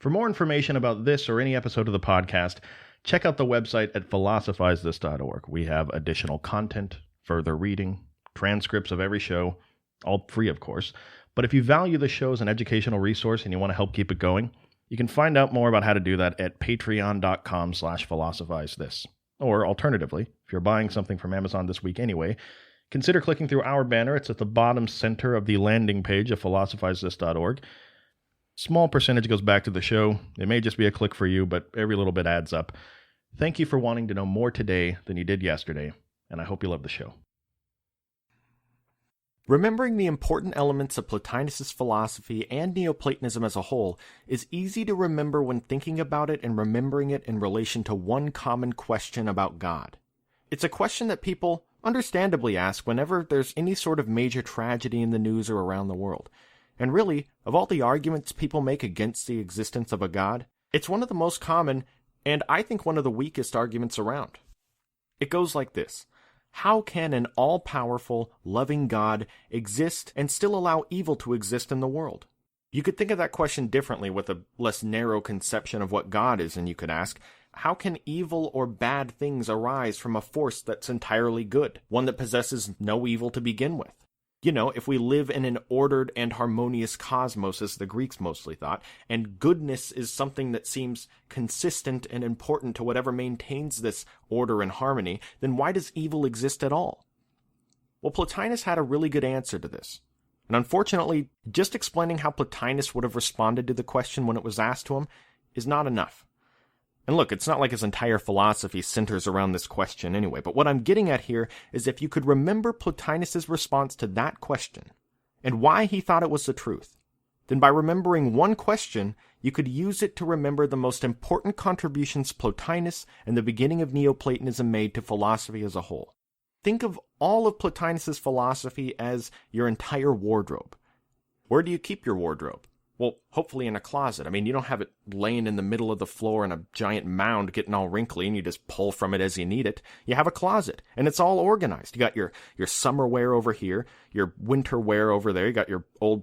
For more information about this or any episode of the podcast, check out the website at philosophizethis.org. We have additional content, further reading, transcripts of every show, all free, of course. But if you value the show as an educational resource and you want to help keep it going, you can find out more about how to do that at patreon.com/philosophizethis. Or alternatively, if you're buying something from Amazon this week anyway, consider clicking through our banner. It's at the bottom center of the landing page of philosophizethis.org. Small percentage goes back to the show. It may just be a click for you, but every little bit adds up. Thank you for wanting to know more today than you did yesterday, and I hope you love the show. Remembering the important elements of Plotinus' philosophy and Neoplatonism as a whole is easy to remember when thinking about it and remembering it in relation to one common question about God. It's a question that people understandably ask whenever there's any sort of major tragedy in the news or around the world. And really, of all the arguments people make against the existence of a God, it's one of the most common, and I think one of the weakest arguments around. It goes like this. How can an all-powerful, loving God exist and still allow evil to exist in the world? You could think of that question differently with a less narrow conception of what God is, and you could ask, how can evil or bad things arise from a force that's entirely good, one that possesses no evil to begin with? You know, if we live in an ordered and harmonious cosmos, as the Greeks mostly thought, and goodness is something that seems consistent and important to whatever maintains this order and harmony, then why does evil exist at all? Well, Plotinus had a really good answer to this. And unfortunately, just explaining how Plotinus would have responded to the question when it was asked to him is not enough. And look, it's not like his entire philosophy centers around this question anyway, but what I'm getting at here is if you could remember Plotinus' response to that question, and why he thought it was the truth, then by remembering one question, you could use it to remember the most important contributions Plotinus and the beginning of Neoplatonism made to philosophy as a whole. Think of all of Plotinus' philosophy as your entire wardrobe. Where do you keep your wardrobe? Well, hopefully in a closet. I mean, you don't have it laying in the middle of the floor in a giant mound getting all wrinkly and you just pull from it as you need it. You have a closet, and it's all organized. You got your summer wear over here, your winter wear over there. You got your old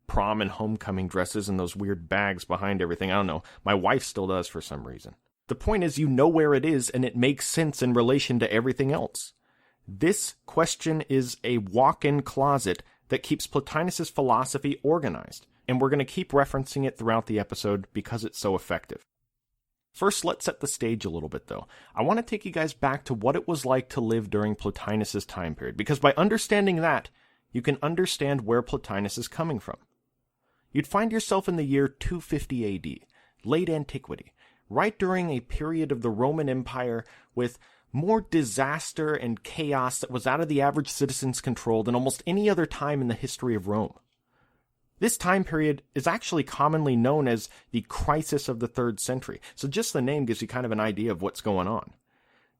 prom and homecoming dresses and those weird bags behind everything. I don't know. My wife still does for some reason. The point is you know where it is, and it makes sense in relation to everything else. This question is a walk-in closet that keeps Plotinus' philosophy organized. And we're going to keep referencing it throughout the episode because it's so effective. First, let's set the stage a little bit, though. I want to take you guys back to what it was like to live during Plotinus' time period, because by understanding that, you can understand where Plotinus is coming from. You'd find yourself in the year 250 AD, late antiquity, right during a period of the Roman Empire with more disaster and chaos that was out of the average citizen's control than almost any other time in the history of Rome. This time period is actually commonly known as the crisis of the 3rd century, so just the name gives you kind of an idea of what's going on.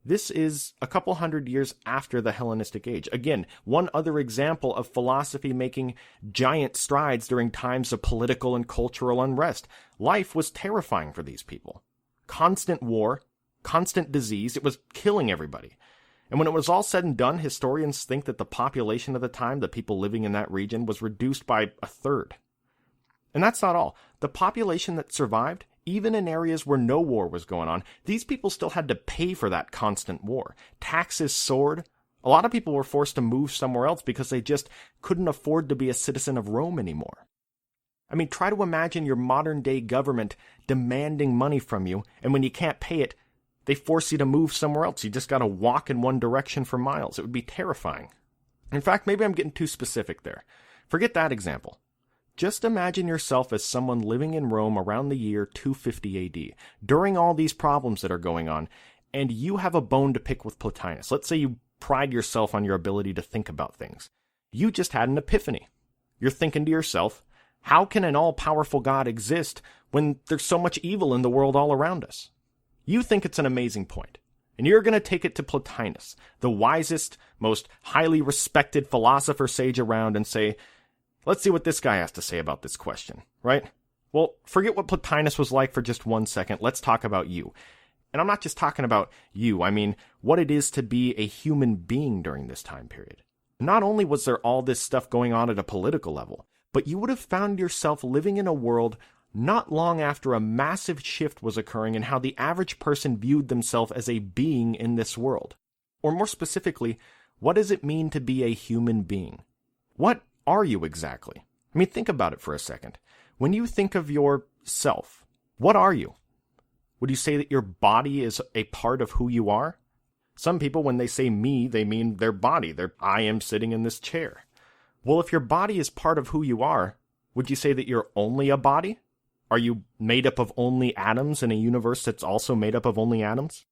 This is a couple hundred years after the Hellenistic Age. Again, one other example of philosophy making giant strides during times of political and cultural unrest. Life was terrifying for these people. Constant war, constant disease, it was killing everybody. And when it was all said and done, historians think that the population of the time, the people living in that region, was reduced by a third. And that's not all. The population that survived, even in areas where no war was going on, these people still had to pay for that constant war. Taxes soared. A lot of people were forced to move somewhere else because they just couldn't afford to be a citizen of Rome anymore. I mean, try to imagine your modern-day government demanding money from you, and when you can't pay it, they force you to move somewhere else. You just got to walk in one direction for miles. It would be terrifying. In fact, maybe I'm getting too specific there. Forget that example. Just imagine yourself as someone living in Rome around the year 250 AD, during all these problems that are going on, and you have a bone to pick with Plotinus. Let's say you pride yourself on your ability to think about things. You just had an epiphany. You're thinking to yourself, how can an all-powerful God exist when there's so much evil in the world all around us? You think it's an amazing point, and you're going to take it to Plotinus, the wisest, most highly respected philosopher sage around, and say, let's see what this guy has to say about this question, right? Well, forget what Plotinus was like for just 1 second. Let's talk about you. And I'm not just talking about you. I mean, what it is to be a human being during this time period. Not only was there all this stuff going on at a political level, but you would have found yourself living in a world not long after a massive shift was occurring in how the average person viewed themselves as a being in this world. Or more specifically, what does it mean to be a human being? What are you exactly? I mean, think about it for a second. When you think of yourself, what are you? Would you say that your body is a part of who you are? Some people, when they say me, they mean their body. I am sitting in this chair. Well, if your body is part of who you are, would you say that you're only a body? Are you made up of only atoms in a universe that's also made up of only atoms?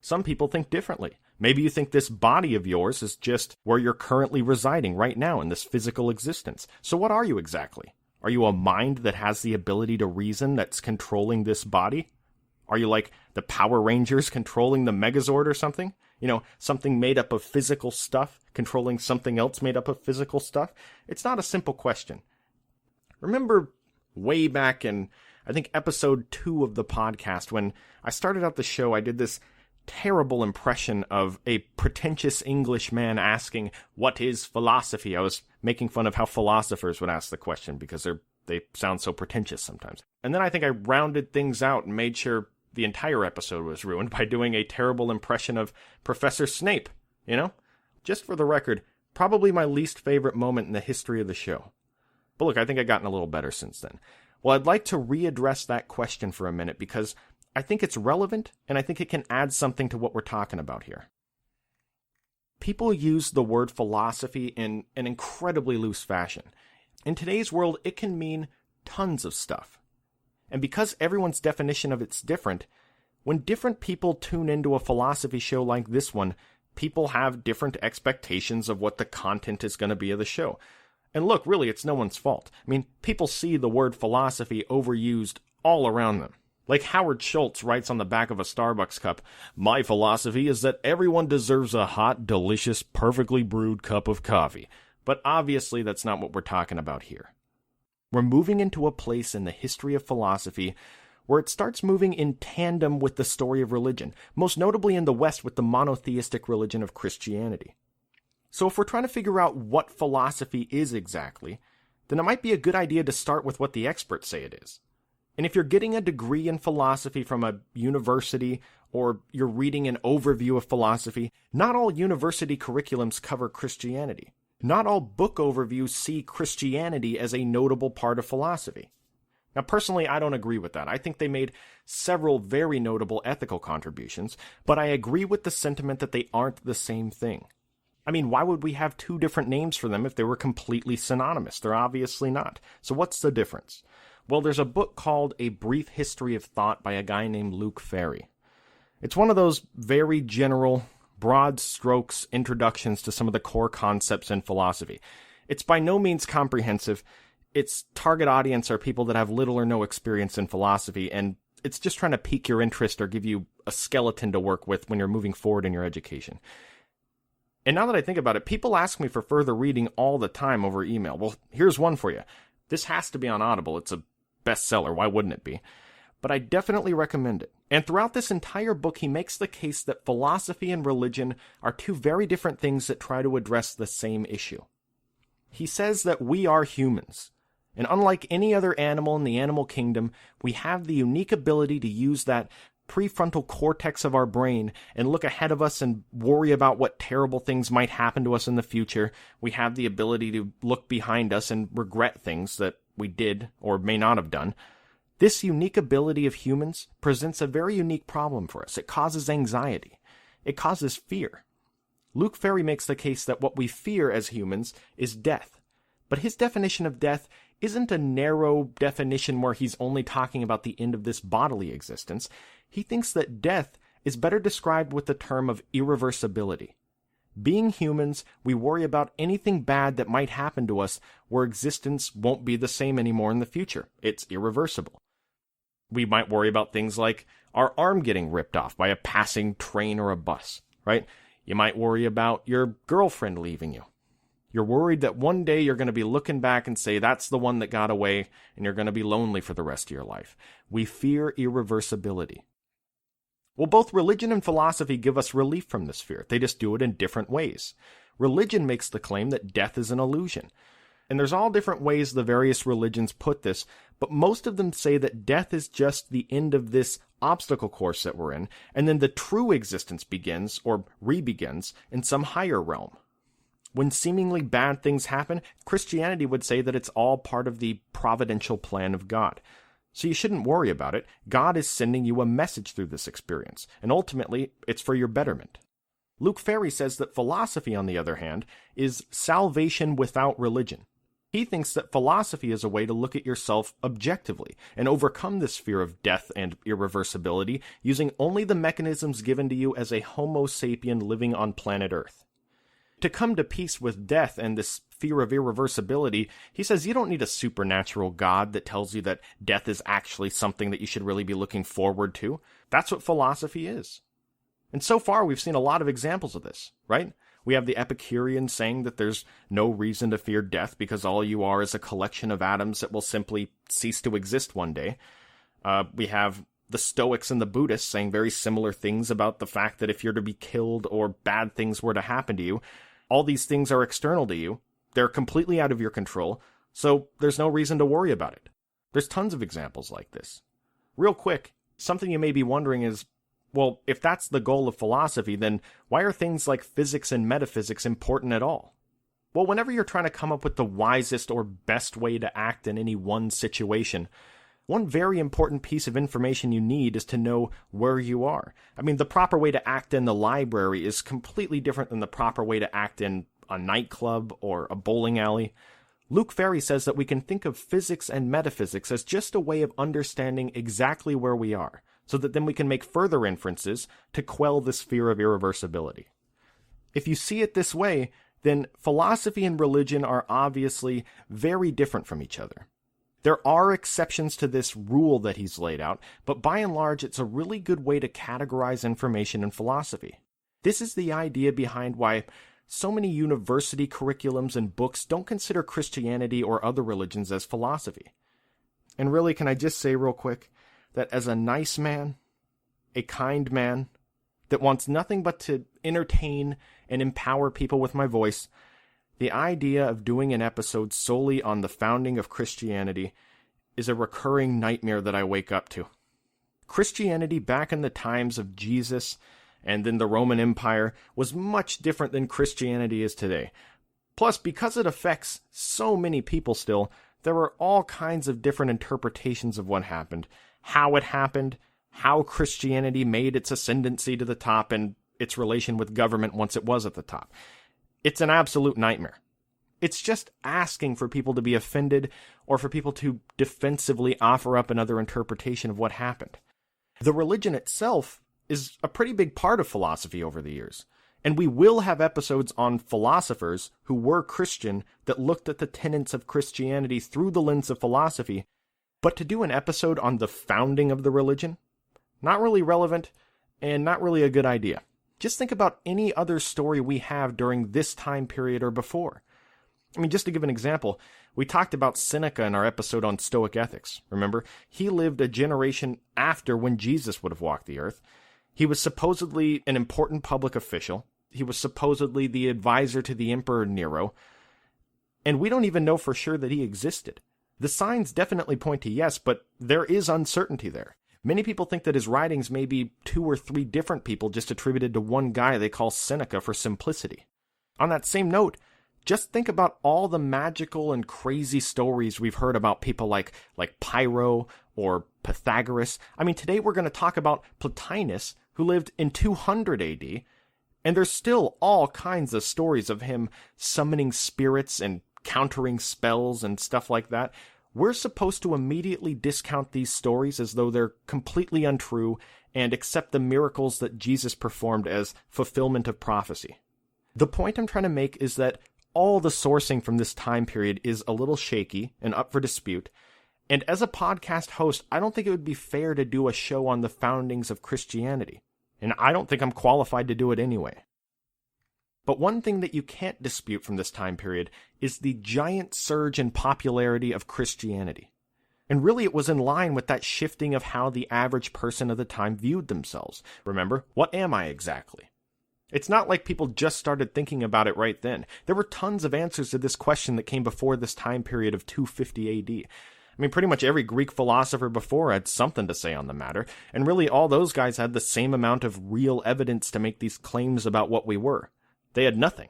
Some people think differently. Maybe you think this body of yours is just where you're currently residing right now in this physical existence. So what are you exactly? Are you a mind that has the ability to reason that's controlling this body? Are you like the Power Rangers controlling the Megazord or something? You know, something made up of physical stuff controlling something else made up of physical stuff? It's not a simple question. Remember way back in, I think, episode 2 of the podcast, when I started out the show, I did this terrible impression of a pretentious English man asking, "What is philosophy?" I was making fun of how philosophers would ask the question because they sound so pretentious sometimes. And then I think I rounded things out and made sure the entire episode was ruined by doing a terrible impression of Professor Snape, you know? Just for the record, probably my least favorite moment in the history of the show. But look, I think I've gotten a little better since then. Well, I'd like to readdress that question for a minute because I think it's relevant and I think it can add something to what we're talking about here. People use the word philosophy in an incredibly loose fashion. In today's world, it can mean tons of stuff. And because everyone's definition of it's different, when different people tune into a philosophy show like this one, people have different expectations of what the content is going to be of the show. And look, really, it's no one's fault. I mean, people see the word philosophy overused all around them. Like Howard Schultz writes on the back of a Starbucks cup, "My philosophy is that everyone deserves a hot, delicious, perfectly brewed cup of coffee." But obviously, that's not what we're talking about here. We're moving into a place in the history of philosophy where it starts moving in tandem with the story of religion, most notably in the West with the monotheistic religion of Christianity. So if we're trying to figure out what philosophy is exactly, then it might be a good idea to start with what the experts say it is. And if you're getting a degree in philosophy from a university, or you're reading an overview of philosophy, not all university curriculums cover Christianity. Not all book overviews see Christianity as a notable part of philosophy. Now, personally, I don't agree with that. I think they made several very notable ethical contributions, but I agree with the sentiment that they aren't the same thing. I mean, why would we have two different names for them if they were completely synonymous? They're obviously not. So what's the difference? Well, there's a book called A Brief History of Thought by a guy named Luke Ferry. It's one of those very general, broad strokes introductions to some of the core concepts in philosophy. It's by no means comprehensive. Its target audience are people that have little or no experience in philosophy, and it's just trying to pique your interest or give you a skeleton to work with when you're moving forward in your education. And now that I think about it, people ask me for further reading all the time over email. Well, here's one for you. This has to be on Audible. It's a bestseller. Why wouldn't it be? But I definitely recommend it. And throughout this entire book, he makes the case that philosophy and religion are two very different things that try to address the same issue. He says that we are humans. And unlike any other animal in the animal kingdom, we have the unique ability to use that prefrontal cortex of our brain and look ahead of us and worry about what terrible things might happen to us in the future. We have the ability to look behind us and regret things that we did or may not have done. This unique ability of humans presents a very unique problem for us. It causes anxiety. It causes fear. Luke Ferry makes the case that what we fear as humans is death. But his definition of death isn't a narrow definition where he's only talking about the end of this bodily existence. He thinks that death is better described with the term of irreversibility. Being humans, we worry about anything bad that might happen to us where existence won't be the same anymore in the future. It's irreversible. We might worry about things like our arm getting ripped off by a passing train or a bus, right? You might worry about your girlfriend leaving you. You're worried that one day you're going to be looking back and say, that's the one that got away, and you're going to be lonely for the rest of your life. We fear irreversibility. Well, both religion and philosophy give us relief from this fear. They just do it in different ways. Religion makes the claim that death is an illusion. And there's all different ways the various religions put this, but most of them say that death is just the end of this obstacle course that we're in, and then the true existence begins, or re-begins, in some higher realm. When seemingly bad things happen, Christianity would say that it's all part of the providential plan of God. So you shouldn't worry about it. God is sending you a message through this experience, and ultimately, it's for your betterment. Luke Ferry says that philosophy, on the other hand, is salvation without religion. He thinks that philosophy is a way to look at yourself objectively and overcome this fear of death and irreversibility using only the mechanisms given to you as a Homo sapien living on planet Earth. To come to peace with death and this fear of irreversibility, he says you don't need a supernatural God that tells you that death is actually something that you should really be looking forward to. That's what philosophy is. And so far, we've seen a lot of examples of this, right? We have the Epicureans saying that there's no reason to fear death because all you are is a collection of atoms that will simply cease to exist one day. We have the Stoics and the Buddhists saying very similar things about the fact that if you're to be killed or bad things were to happen to you, all these things are external to you. They're completely out of your control, so there's no reason to worry about it. There's tons of examples like this. Real quick, something you may be wondering is, well, if that's the goal of philosophy, then why are things like physics and metaphysics important at all? Well, whenever you're trying to come up with the wisest or best way to act in any one situation, one very important piece of information you need is to know where you are. I mean, the proper way to act in the library is completely different than the proper way to act in a nightclub or a bowling alley. Luke Ferry says that we can think of physics and metaphysics as just a way of understanding exactly where we are, so that then we can make further inferences to quell this fear of irreversibility. If you see it this way, then philosophy and religion are obviously very different from each other. There are exceptions to this rule that he's laid out, but by and large, it's a really good way to categorize information in philosophy. This is the idea behind why so many university curriculums and books don't consider Christianity or other religions as philosophy. And really, can I just say real quick that as a nice man, a kind man, that wants nothing but to entertain and empower people with my voice, the idea of doing an episode solely on the founding of Christianity is a recurring nightmare that I wake up to. Christianity back in the times of Jesus and then the Roman Empire was much different than Christianity is today. Plus, because it affects so many people still, there are all kinds of different interpretations of what happened, how it happened, how Christianity made its ascendancy to the top, and its relation with government once it was at the top. It's an absolute nightmare. It's just asking for people to be offended or for people to defensively offer up another interpretation of what happened. The religion itself is a pretty big part of philosophy over the years, and we will have episodes on philosophers who were Christian that looked at the tenets of Christianity through the lens of philosophy, but to do an episode on the founding of the religion, not really relevant and not really a good idea. Just think about any other story we have during this time period or before. I mean, just to give an example, we talked about Seneca in our episode on Stoic ethics. Remember? He lived a generation after when Jesus would have walked the earth. He was supposedly an important public official. He was supposedly the advisor to the Emperor Nero. And we don't even know for sure that he existed. The signs definitely point to yes, but there is uncertainty there. Many people think that his writings may be 2 or 3 different people just attributed to one guy they call Seneca for simplicity. On that same note, just think about all the magical and crazy stories we've heard about people like Pyrrho or Pythagoras. I mean, today we're going to talk about Plotinus, who lived in 200 AD, and there's still all kinds of stories of him summoning spirits and countering spells and stuff like that. We're supposed to immediately discount these stories as though they're completely untrue and accept the miracles that Jesus performed as fulfillment of prophecy. The point I'm trying to make is that all the sourcing from this time period is a little shaky and up for dispute, and as a podcast host, I don't think it would be fair to do a show on the foundings of Christianity, and I don't think I'm qualified to do it anyway. But one thing that you can't dispute from this time period is the giant surge in popularity of Christianity. And really it was in line with that shifting of how the average person of the time viewed themselves. Remember, what am I exactly? It's not like people just started thinking about it right then. There were tons of answers to this question that came before this time period of 250 AD. I mean, pretty much every Greek philosopher before had something to say on the matter, and really all those guys had the same amount of real evidence to make these claims about what we were. They had nothing.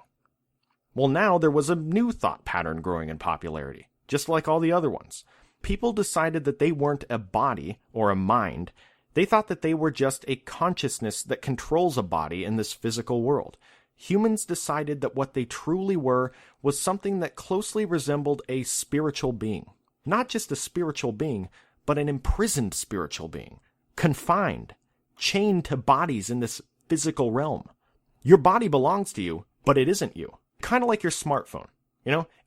Well, now there was a new thought pattern growing in popularity, just like all the other ones. People decided that they weren't a body or a mind. They thought that they were just a consciousness that controls a body in this physical world. Humans decided that what they truly were was something that closely resembled a spiritual being. Not just a spiritual being, but an imprisoned spiritual being. Confined, chained to bodies in this physical realm. Your body belongs to you, but it isn't you. Kind of like your smartphone.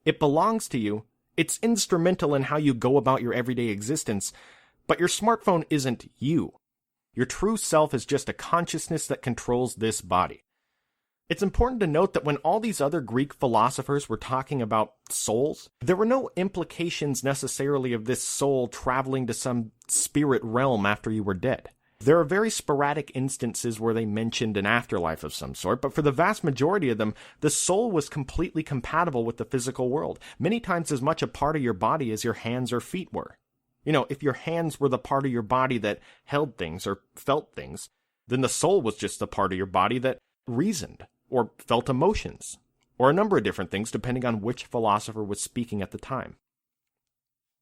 It belongs to you. It's instrumental in how you go about your everyday existence, but your smartphone isn't you. Your true self is just a consciousness that controls this body. It's important to note that when all these other Greek philosophers were talking about souls, there were no implications necessarily of this soul traveling to some spirit realm after you were dead. There are very sporadic instances where they mentioned an afterlife of some sort, but for the vast majority of them, the soul was completely compatible with the physical world, many times as much a part of your body as your hands or feet were. If your hands were the part of your body that held things or felt things, then the soul was just the part of your body that reasoned or felt emotions, or a number of different things depending on which philosopher was speaking at the time.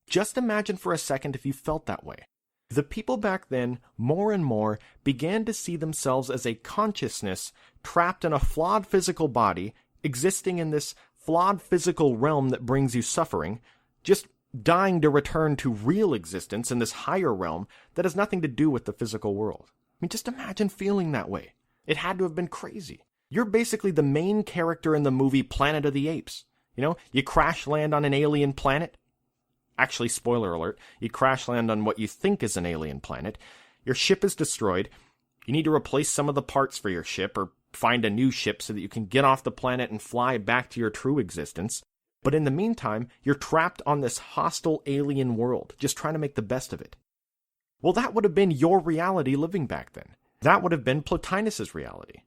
Just imagine for a second if you felt that way. The people back then, more and more, began to see themselves as a consciousness trapped in a flawed physical body, existing in this flawed physical realm that brings you suffering, just dying to return to real existence in this higher realm that has nothing to do with the physical world. I mean, just imagine feeling that way. It had to have been crazy. You're basically the main character in the movie Planet of the Apes. You crash land on an alien planet. Actually, spoiler alert, you crash land on what you think is an alien planet. Your ship is destroyed. You need to replace some of the parts for your ship or find a new ship so that you can get off the planet and fly back to your true existence. But in the meantime, you're trapped on this hostile alien world, just trying to make the best of it. Well, that would have been your reality living back then. That would have been Plotinus's reality.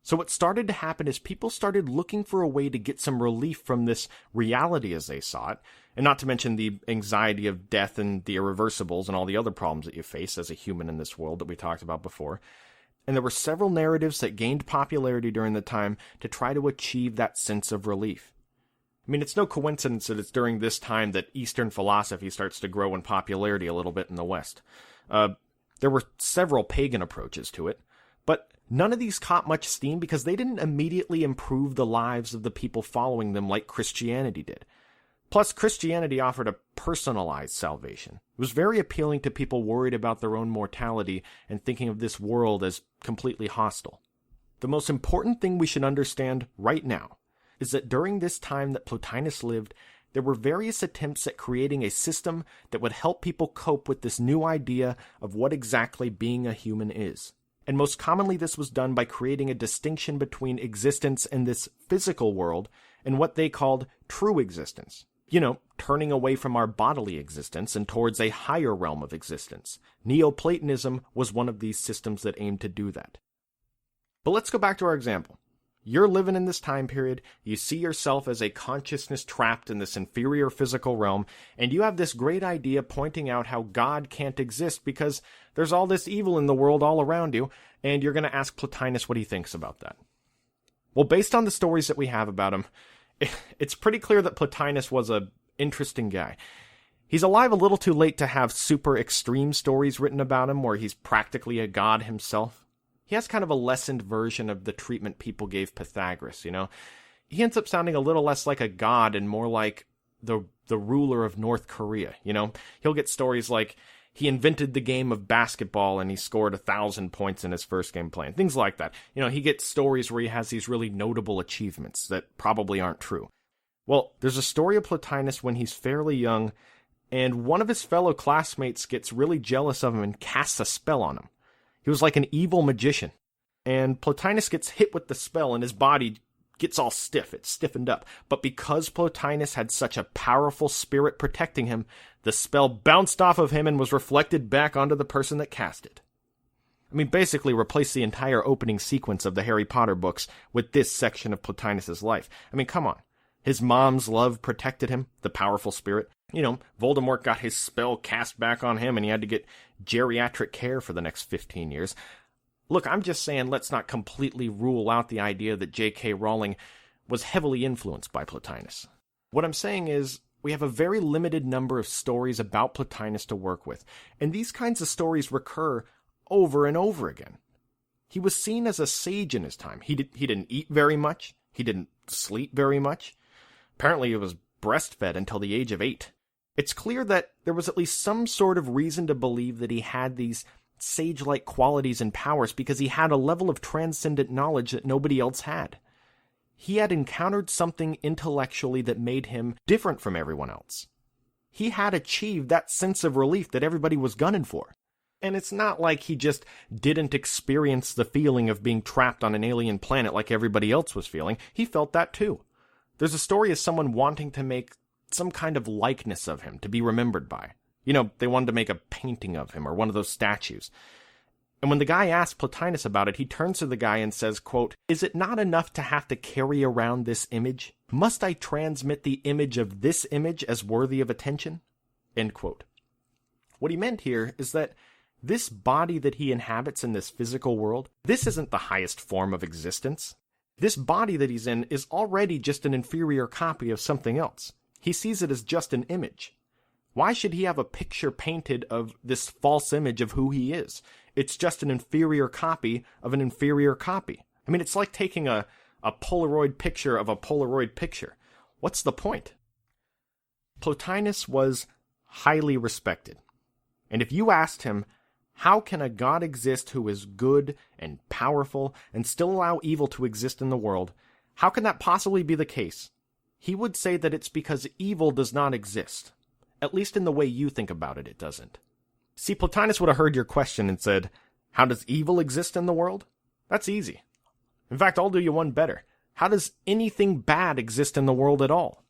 So what started to happen is people started looking for a way to get some relief from this reality as they saw it, and not to mention the anxiety of death and the irreversibles and all the other problems that you face as a human in this world that we talked about before. And there were several narratives that gained popularity during the time to try to achieve that sense of relief. I mean, it's no coincidence that it's during this time that Eastern philosophy starts to grow in popularity a little bit in the West. There were several pagan approaches to it, but none of these caught much steam because they didn't immediately improve the lives of the people following them like Christianity did. Plus, Christianity offered a personalized salvation. It was very appealing to people worried about their own mortality and thinking of this world as completely hostile. The most important thing we should understand right now is that during this time that Plotinus lived, there were various attempts at creating a system that would help people cope with this new idea of what exactly being a human is. And most commonly this was done by creating a distinction between existence in this physical world and what they called true existence. Turning away from our bodily existence and towards a higher realm of existence. Neoplatonism was one of these systems that aimed to do that. But let's go back to our example. You're living in this time period, you see yourself as a consciousness trapped in this inferior physical realm, and you have this great idea pointing out how God can't exist because there's all this evil in the world all around you, and you're going to ask Plotinus what he thinks about that. Well, based on the stories that we have about him, it's pretty clear that Plotinus was an interesting guy. He's alive a little too late to have super extreme stories written about him where he's practically a god himself. He has kind of a lessened version of the treatment people gave Pythagoras, He ends up sounding a little less like a god and more like the ruler of North Korea, He'll get stories like he invented the game of basketball and he scored 1,000 points in his first game playing. Things like that. He gets stories where he has these really notable achievements that probably aren't true. Well, there's a story of Plotinus when he's fairly young, and one of his fellow classmates gets really jealous of him and casts a spell on him. He was like an evil magician, and Plotinus gets hit with the spell and his body gets all stiff. It's stiffened up. But because Plotinus had such a powerful spirit protecting him, the spell bounced off of him and was reflected back onto the person that cast it. I mean, basically replace the entire opening sequence of the Harry Potter books with this section of Plotinus' life. I mean, come on. His mom's love protected him, the powerful spirit. You know, Voldemort got his spell cast back on him and he had to get geriatric care for the next 15 years. Look, I'm just saying let's not completely rule out the idea that J.K. Rowling was heavily influenced by Plotinus. What I'm saying is, we have a very limited number of stories about Plotinus to work with, and these kinds of stories recur over and over again. He was seen as a sage in his time. He didn't eat very much. He didn't sleep very much. Apparently he was breastfed until the age of 8. It's clear that there was at least some sort of reason to believe that he had these sage-like qualities and powers because he had a level of transcendent knowledge that nobody else had. He had encountered something intellectually that made him different from everyone else. He had achieved that sense of relief that everybody was gunning for. And it's not like he just didn't experience the feeling of being trapped on an alien planet like everybody else was feeling. He felt that too. There's a story of someone wanting to make some kind of likeness of him to be remembered by. You know, they wanted to make a painting of him or one of those statues. And when the guy asked Plotinus about it, he turns to the guy and says, quote, "Is it not enough to have to carry around this image? Must I transmit the image of this image as worthy of attention?" End quote. What he meant here is that this body that he inhabits in this physical world, this isn't the highest form of existence. This body that he's in is already just an inferior copy of something else. He sees it as just an image. Why should he have a picture painted of this false image of who he is? It's just an inferior copy of an inferior copy. I mean, it's like taking a Polaroid picture of a Polaroid picture. What's the point? Plotinus was highly respected. And if you asked him, how can a god exist who is good and powerful and still allow evil to exist in the world? How can that possibly be the case? He would say that it's because evil does not exist. At least in the way you think about it, it doesn't. See, Plotinus would have heard your question and said, how does evil exist in the world? That's easy. In fact, I'll do you one better. How does anything bad exist in the world at all?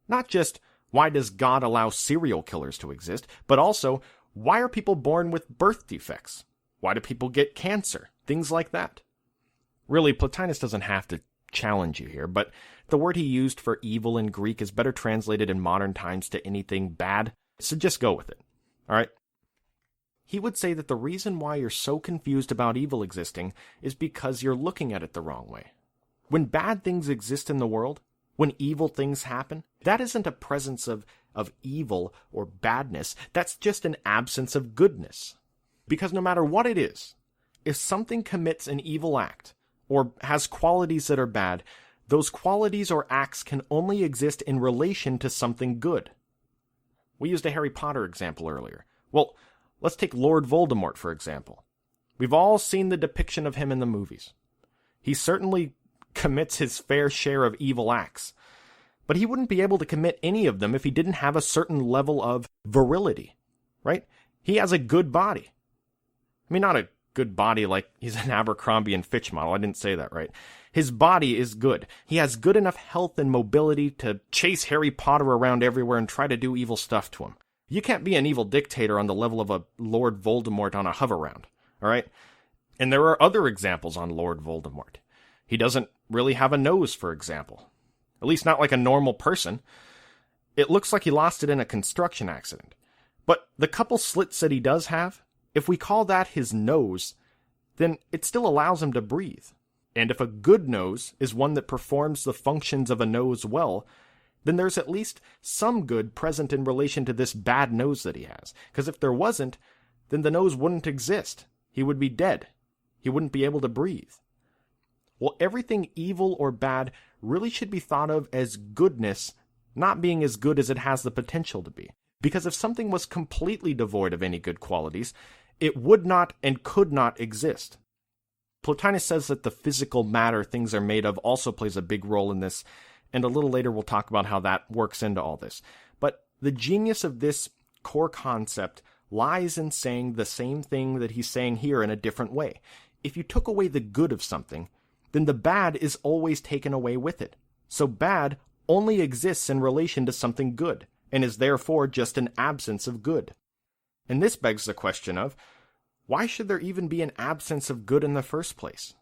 Not just, why does God allow serial killers to exist, but also, why are people born with birth defects? Why do people get cancer? Things like that. Really, Plotinus doesn't have to challenge you here, but the word he used for evil in Greek is better translated in modern times to anything bad, so just go with it. Alright? He would say that the reason why you're so confused about evil existing is because you're looking at it the wrong way. When bad things exist in the world, when evil things happen, that isn't a presence of evil or badness, that's just an absence of goodness. Because no matter what it is, if something commits an evil act, or has qualities that are bad, those qualities or acts can only exist in relation to something good. We used a Harry Potter example earlier. Well, let's take Lord Voldemort, for example. We've all seen the depiction of him in the movies. He certainly commits his fair share of evil acts, but he wouldn't be able to commit any of them if he didn't have a certain level of virility, right? He has a good body. I mean, not a good body like he's an Abercrombie and Fitch model. I didn't say that right. His body is good. He has good enough health and mobility to chase Harry Potter around everywhere and try to do evil stuff to him. You can't be an evil dictator on the level of a Lord Voldemort on a hover-round, all right? And there are other examples on Lord Voldemort. He doesn't really have a nose, for example. At least not like a normal person. It looks like he lost it in a construction accident. But the couple slits that he does have, if we call that his nose, then it still allows him to breathe. And if a good nose is one that performs the functions of a nose well, then there's at least some good present in relation to this bad nose that he has. Because if there wasn't, then the nose wouldn't exist. He would be dead. He wouldn't be able to breathe. Well, everything evil or bad really should be thought of as goodness, not being as good as it has the potential to be. Because if something was completely devoid of any good qualities, it would not and could not exist. Plotinus says that the physical matter things are made of also plays a big role in this, and a little later we'll talk about how that works into all this. But the genius of this core concept lies in saying the same thing that he's saying here in a different way. If you took away the good of something, then the bad is always taken away with it. So bad only exists in relation to something good, and is therefore just an absence of good. And this begs the question of, Why should there even be an absence of good in the first place?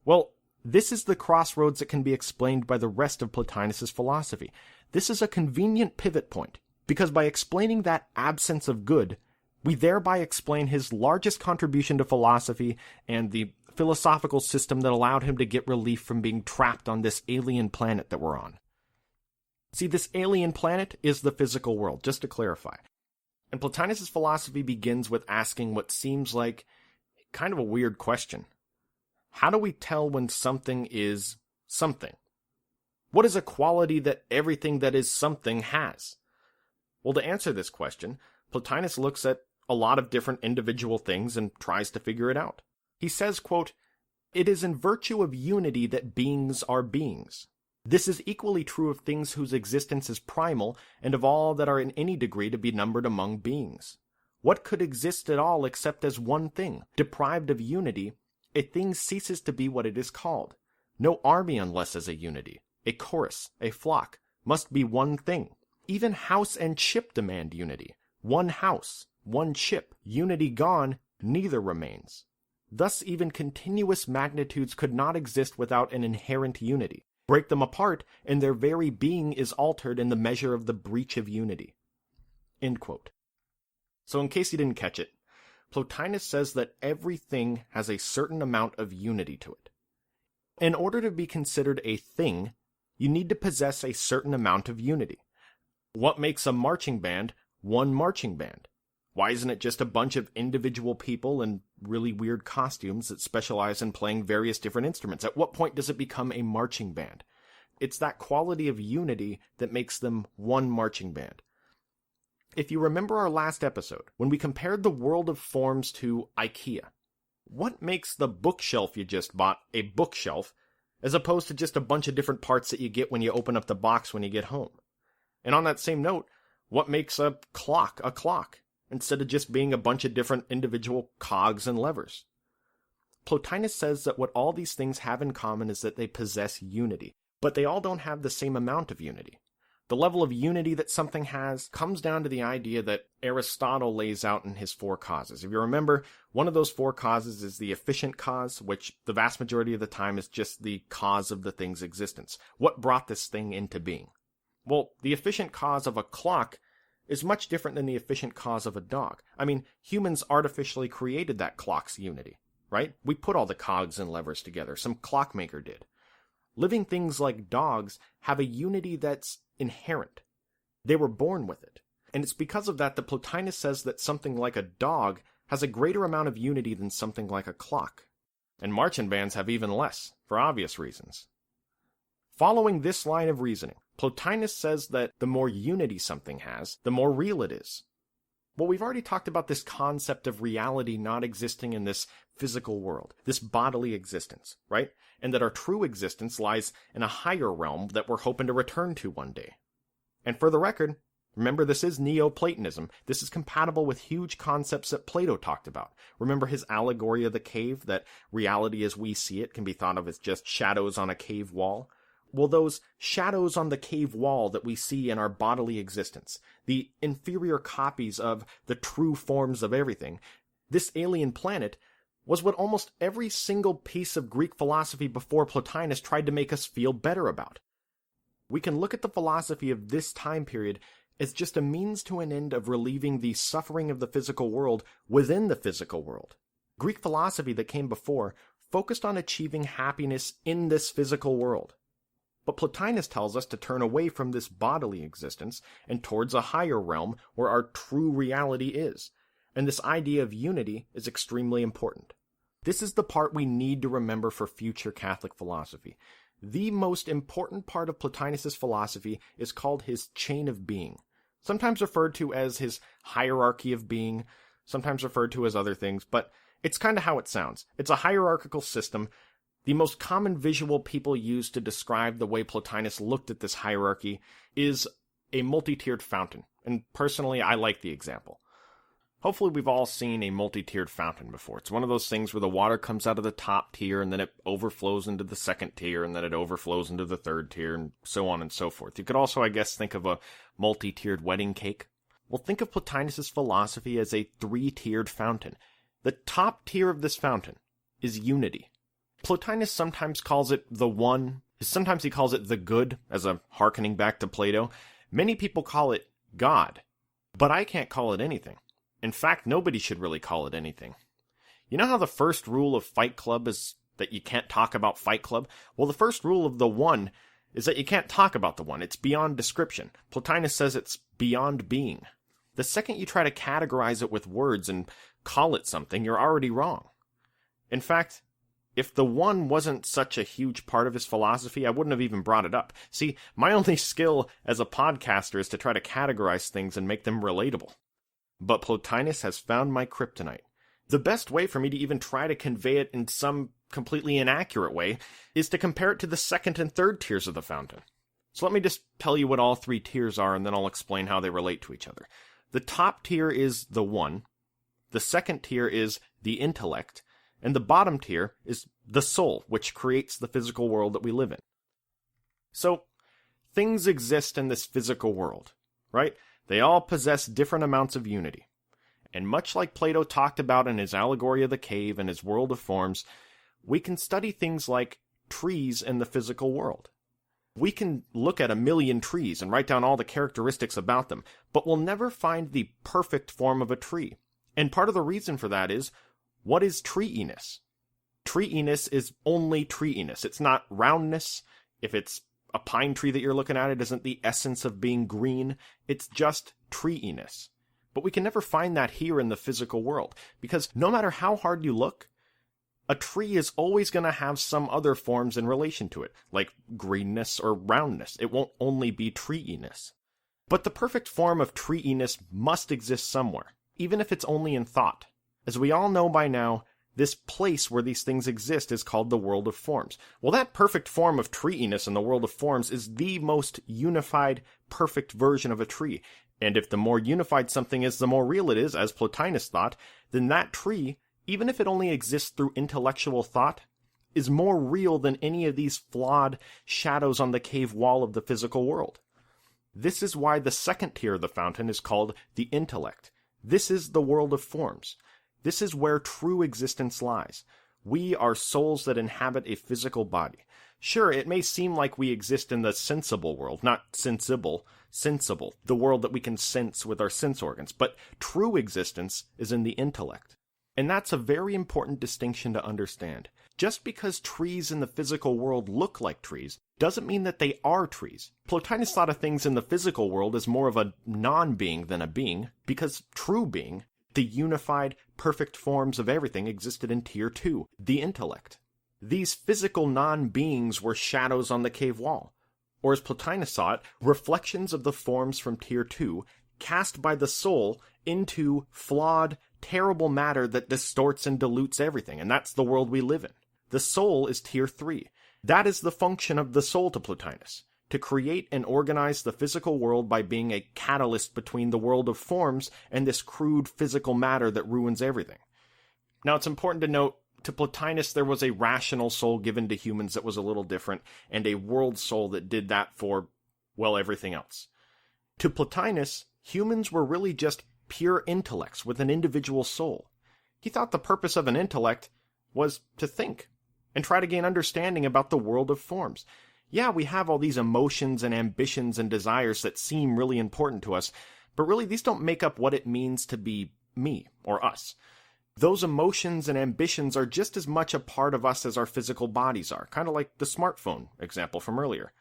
Well, this is the crossroads that can be explained by the rest of Plotinus' philosophy. This is a convenient pivot point, because by explaining that absence of good, we thereby explain his largest contribution to philosophy and the philosophical system that allowed him to get relief from being trapped on this alien planet that we're on. See, this alien planet is the physical world, just to clarify. And Plotinus' philosophy begins with asking what seems like kind of a weird question. How do we tell when something is something? What is a quality that everything that is something has? Well, to answer this question, Plotinus looks at a lot of different individual things and tries to figure it out. He says, quote, "It is in virtue of unity that beings are beings. This is equally true of things whose existence is primal and of all that are in any degree to be numbered among beings. What could exist at all except as one thing? Deprived of unity, a thing ceases to be what it is called. No army unless as a unity, a chorus, a flock, must be one thing. Even house and ship demand unity. One house, one ship, unity gone, neither remains. Thus even continuous magnitudes could not exist without an inherent unity. Break them apart, and their very being is altered in the measure of the breach of unity." End quote. So in case you didn't catch it, Plotinus says that everything has a certain amount of unity to it. In order to be considered a thing, you need to possess a certain amount of unity. What makes a marching band one marching band? Why isn't it just a bunch of individual people in really weird costumes that specialize in playing various different instruments? At what point does it become a marching band? It's that quality of unity that makes them one marching band. If you remember our last episode, when we compared the world of forms to IKEA, what makes the bookshelf you just bought a bookshelf as opposed to just a bunch of different parts that you get when you open up the box when you get home? And on that same note, what makes a clock instead of just being a bunch of different individual cogs and levers? Plotinus says that what all these things have in common is that they possess unity, but they all don't have the same amount of unity. The level of unity that something has comes down to the idea that Aristotle lays out in his four causes. If you remember, one of those four causes is the efficient cause, which the vast majority of the time is just the cause of the thing's existence. What brought this thing into being? Well, the efficient cause of a clock is much different than the efficient cause of a dog. I mean, humans artificially created that clock's unity, right? We put all the cogs and levers together. Some clockmaker did. Living things like dogs have a unity that's inherent. They were born with it. And it's because of that that Plotinus says that something like a dog has a greater amount of unity than something like a clock. And marching bands have even less, for obvious reasons. Following this line of reasoning, Plotinus says that the more unity something has, the more real it is. Well, we've already talked about this concept of reality not existing in this physical world, this bodily existence, right? And that our true existence lies in a higher realm that we're hoping to return to one day. And for the record, remember this is Neoplatonism. This is compatible with huge concepts that Plato talked about. Remember his allegory of the cave, that reality as we see it can be thought of as just shadows on a cave wall? Well, those shadows on the cave wall that we see in our bodily existence, the inferior copies of the true forms of everything, this alien planet was what almost every single piece of Greek philosophy before Plotinus tried to make us feel better about. We can look at the philosophy of this time period as just a means to an end of relieving the suffering of the physical world within the physical world. Greek philosophy that came before focused on achieving happiness in this physical world. But Plotinus tells us to turn away from this bodily existence and towards a higher realm where our true reality is. And this idea of unity is extremely important. This is the part we need to remember for future Catholic philosophy. The most important part of Plotinus' philosophy is called his chain of being, sometimes referred to as his hierarchy of being, sometimes referred to as other things, but it's kind of how it sounds. It's a hierarchical system. The most common visual people use to describe the way Plotinus looked at this hierarchy is a multi-tiered fountain, and personally I like the example. Hopefully we've all seen a multi-tiered fountain before. It's one of those things where the water comes out of the top tier and then it overflows into the second tier and then it overflows into the third tier and so on and so forth. You could also, I guess, think of a multi-tiered wedding cake. Well, think of Plotinus' philosophy as a three-tiered fountain. The top tier of this fountain is unity. Plotinus sometimes calls it the one, sometimes he calls it the good, as a hearkening back to Plato. Many people call it God, but I can't call it anything. In fact, nobody should really call it anything. You know how the first rule of Fight Club is that you can't talk about Fight Club? Well, the first rule of the one is that you can't talk about the one. It's beyond description. Plotinus says it's beyond being. The second you try to categorize it with words and call it something, you're already wrong. In fact, if the one wasn't such a huge part of his philosophy, I wouldn't have even brought it up. See, my only skill as a podcaster is to try to categorize things and make them relatable. But Plotinus has found my kryptonite. The best way for me to even try to convey it in some completely inaccurate way is to compare it to the second and third tiers of the fountain. So let me just tell you what all three tiers are, and then I'll explain how they relate to each other. The top tier is the one, the second tier is the intellect, and the bottom tier is the soul, which creates the physical world that we live in. So, things exist in this physical world, right? They all possess different amounts of unity. And much like Plato talked about in his allegory of the cave and his world of forms, we can study things like trees in the physical world. We can look at 1,000,000 trees and write down all the characteristics about them, but we'll never find the perfect form of a tree. And part of the reason for that is, what is tree-iness? Tree-iness is only tree-iness. It's not roundness. If it's a pine tree that you're looking at, it isn't the essence of being green. It's just tree-iness. But we can never find that here in the physical world, because no matter how hard you look, a tree is always going to have some other forms in relation to it, like greenness or roundness. It won't only be tree-iness. But the perfect form of tree-iness must exist somewhere, even if it's only in thought. As we all know by now, this place where these things exist is called the world of forms. Well, that perfect form of tree-iness in the world of forms is the most unified, perfect version of a tree. And if the more unified something is, the more real it is, as Plotinus thought, then that tree, even if it only exists through intellectual thought, is more real than any of these flawed shadows on the cave wall of the physical world. This is why the second tier of the fountain is called the intellect. This is the world of forms. This is where true existence lies. We are souls that inhabit a physical body. Sure, it may seem like we exist in the sensible world, not sensible, the world that we can sense with our sense organs, but true existence is in the intellect. And that's a very important distinction to understand. Just because trees in the physical world look like trees doesn't mean that they are trees. Plotinus thought of things in the physical world as more of a non-being than a being, because true being, the unified, perfect forms of everything, existed in Tier 2, the intellect. These physical non-beings were shadows on the cave wall, or as Plotinus saw it, reflections of the forms from Tier 2, cast by the soul into flawed, terrible matter that distorts and dilutes everything, and that's the world we live in. The soul is Tier 3. That is the function of the soul to Plotinus, to create and organize the physical world by being a catalyst between the world of forms and this crude physical matter that ruins everything. Now, it's important to note, to Plotinus there was a rational soul given to humans that was a little different, and a world soul that did that for, well, everything else. To Plotinus, humans were really just pure intellects with an individual soul. He thought the purpose of an intellect was to think and try to gain understanding about the world of forms. Yeah, we have all these emotions and ambitions and desires that seem really important to us, but really these don't make up what it means to be me or us. Those emotions and ambitions are just as much a part of us as our physical bodies are, kind of like the smartphone example from earlier.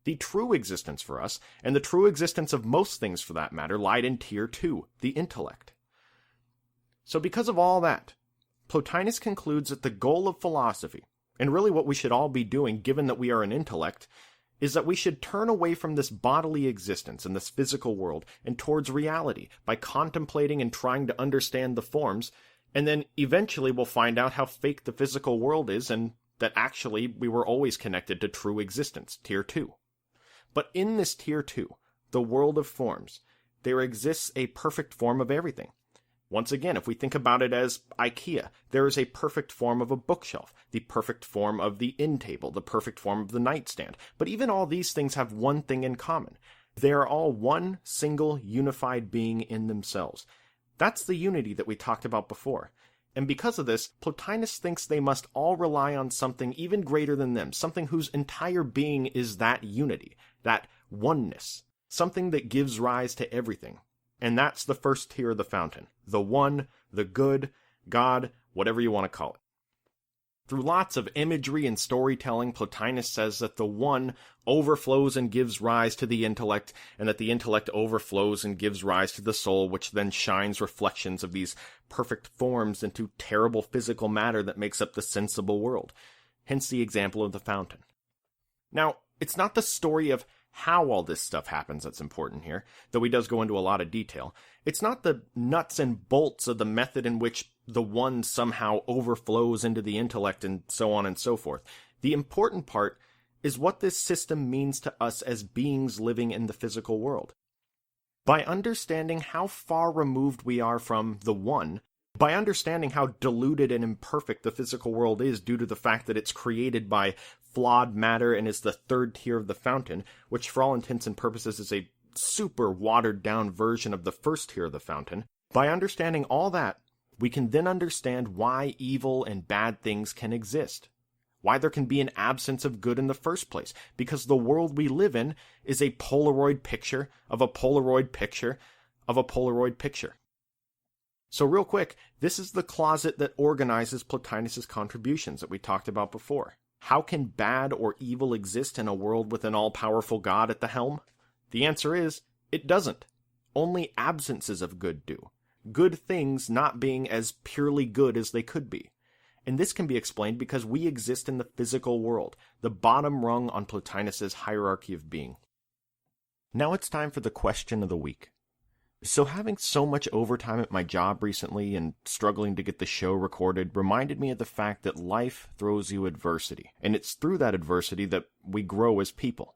The true existence for us, and the true existence of most things for that matter, lied in Tier 2, the intellect. So because of all that, Plotinus concludes that the goal of philosophy, and really what we should all be doing given that we are an intellect, is that we should turn away from this bodily existence in this physical world and towards reality by contemplating and trying to understand the forms, and then eventually we'll find out how fake the physical world is and that actually we were always connected to true existence, Tier 2. But in this Tier 2, the world of forms, there exists a perfect form of everything. Once again, if we think about it as IKEA, there is a perfect form of a bookshelf, the perfect form of the end table, the perfect form of the nightstand. But even all these things have one thing in common. They are all one single unified being in themselves. That's the unity that we talked about before. And because of this, Plotinus thinks they must all rely on something even greater than them, something whose entire being is that unity, that oneness, something that gives rise to everything. And that's the first tier of the fountain, the one, the good, God, whatever you want to call it. Through lots of imagery and storytelling, Plotinus says that the one overflows and gives rise to the intellect, and that the intellect overflows and gives rise to the soul, which then shines reflections of these perfect forms into terrible physical matter that makes up the sensible world. Hence the example of the fountain. Now, it's not the story of how all this stuff happens that's important here, though he does go into a lot of detail. It's not the nuts and bolts of the method in which the one somehow overflows into the intellect and so on and so forth. The important part is what this system means to us as beings living in the physical world. By understanding how far removed we are from the one, by understanding how diluted and imperfect the physical world is due to the fact that it's created by flawed matter and is the third tier of the fountain, which for all intents and purposes is a super watered down version of the first tier of the fountain, by understanding all that, we can then understand why evil and bad things can exist. Why there can be an absence of good in the first place, because the world we live in is a Polaroid picture of a Polaroid picture of a Polaroid picture. So real quick, this is the closet that organizes Plotinus' contributions that we talked about before. How can bad or evil exist in a world with an all-powerful God at the helm? The answer is, it doesn't. Only absences of good do. Good things not being as purely good as they could be. And this can be explained because we exist in the physical world, the bottom rung on Plotinus' hierarchy of being. Now it's time for the question of the week. So having so much overtime at my job recently and struggling to get the show recorded reminded me of the fact that life throws you adversity, and it's through that adversity that we grow as people.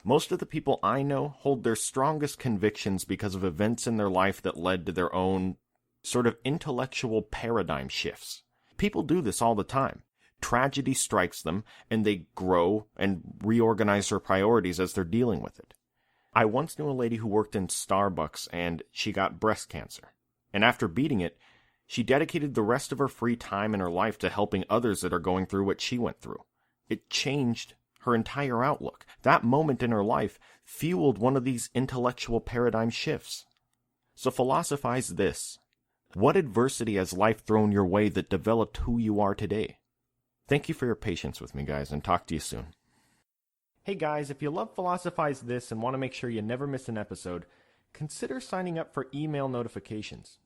Most of the people I know hold their strongest convictions because of events in their life that led to their own sort of intellectual paradigm shifts. People do this all the time. Tragedy strikes them, and they grow and reorganize their priorities as they're dealing with it. I once knew a lady who worked in Starbucks, and she got breast cancer. And after beating it, she dedicated the rest of her free time in her life to helping others that are going through what she went through. It changed her entire outlook. That moment in her life fueled one of these intellectual paradigm shifts. So philosophize this. What adversity has life thrown your way that developed who you are today? Thank you for your patience with me, guys, and talk to you soon. Hey guys, if you love Philosophize This and want to make sure you never miss an episode, consider signing up for email notifications.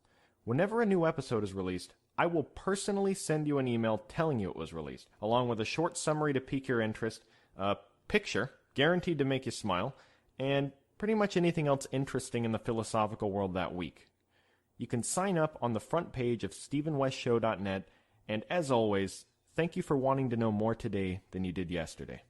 Whenever a new episode is released, I will personally send you an email telling you it was released, along with a short summary to pique your interest, a picture, guaranteed to make you smile, and pretty much anything else interesting in the philosophical world that week. You can sign up on the front page of StephenWestShow.net, and as always, thank you for wanting to know more today than you did yesterday.